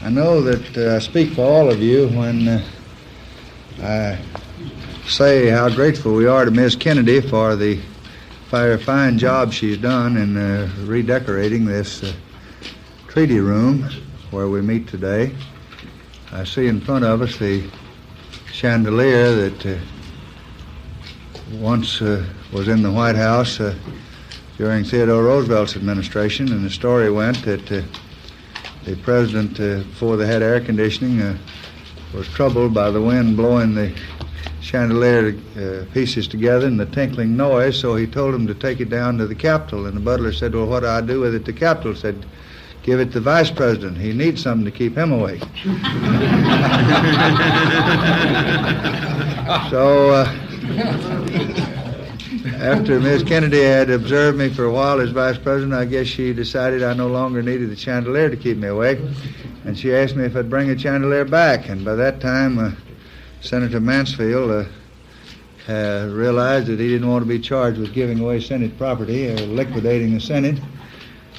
I know that I speak for all of you when I say how grateful we are to Ms. Kennedy for the fine job she's done in redecorating this treaty room where we meet today. I see in front of us the chandelier that once was in the White House during Theodore Roosevelt's administration, and the story went that the president, before they had air conditioning, was troubled by the wind blowing the chandelier pieces together and the tinkling noise, so he told him to take it down to the Capitol. And the butler said, "Well, what do I do with it?" The Capitol said, "Give it to the vice president. He needs something to keep him awake." So after Ms. Kennedy had observed me for a while as vice president, I guess she decided I no longer needed the chandelier to keep me awake, and she asked me if I'd bring the chandelier back. And by that time, Senator Mansfield realized that he didn't want to be charged with giving away Senate property or liquidating the Senate.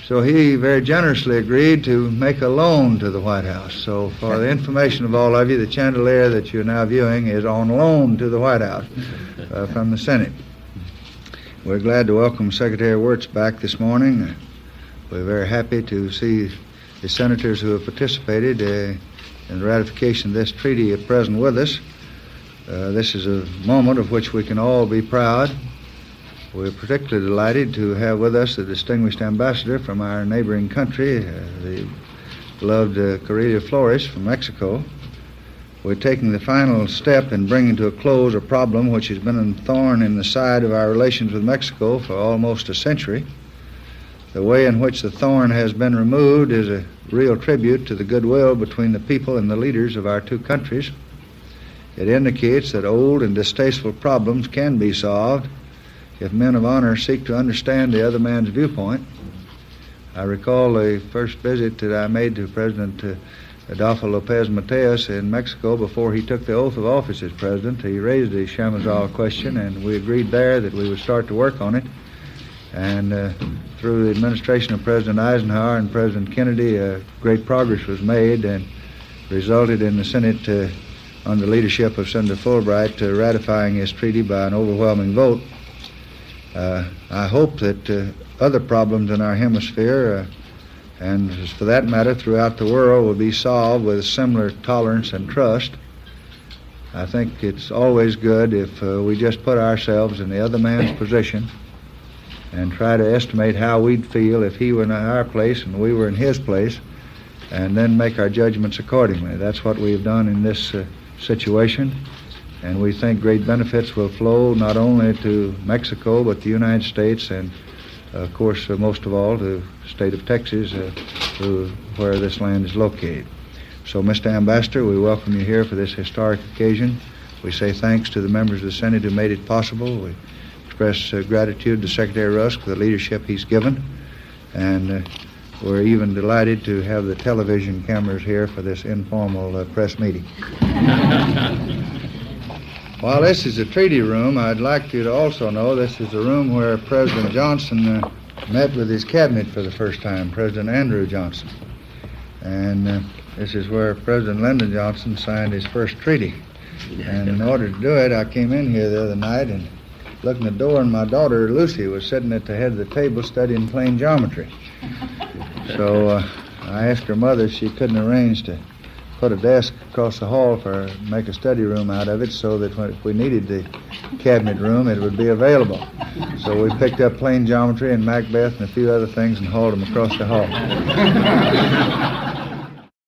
So he very generously agreed to make a loan to the White House. So for the information of all of you, the chandelier that you're now viewing is on loan to the White House from the Senate. We're glad to welcome Secretary Wirtz back this morning. We're very happy to see the senators who have participated in the ratification of this treaty at present with us. This is a moment of which we can all be proud. We're particularly delighted to have with us the distinguished ambassador from our neighboring country, the beloved Carrillo Flores from Mexico. We're taking the final step in bringing to a close a problem which has been a thorn in the side of our relations with Mexico for almost a century. The way in which the thorn has been removed is a real tribute to the goodwill between the people and the leaders of our two countries. It indicates that old and distasteful problems can be solved if men of honor seek to understand the other man's viewpoint. I recall the first visit that I made to President Adolfo Lopez Mateos in Mexico before he took the oath of office as president. He raised the Chamizal question, and we agreed there that we would start to work on it. And through the administration of President Eisenhower and President Kennedy, great progress was made and resulted in the Senate, under the leadership of Senator Fulbright, ratifying his treaty by an overwhelming vote. I hope that other problems in our hemisphere, and for that matter throughout the world, will be solved with similar tolerance and trust. I think it's always good if we just put ourselves in the other man's position and try to estimate how we'd feel if he were in our place and we were in his place, and then make our judgments accordingly. That's what we've done in this situation, and we think great benefits will flow not only to Mexico but the United States and, of course, most of all to the state of Texas, where this land is located. So, Mr. Ambassador, we welcome you here for this historic occasion. We say thanks to the members of the Senate who made it possible. We express gratitude to Secretary Rusk for the leadership he's given, and we're even delighted to have the television cameras here for this informal press meeting. While this is a treaty room, I'd like you to also know this is the room where President Johnson met with his cabinet for the first time, President Andrew Johnson. And this is where President Lyndon Johnson signed his first treaty. And in order to do it, I came in here the other night and looked in the door, and my daughter Lucy was sitting at the head of the table studying plane geometry. So I asked her mother if she couldn't arrange to put a desk across the hall make a study room out of it, so that if we needed the cabinet room, it would be available. So we picked up plane geometry and Macbeth and a few other things and hauled them across the hall.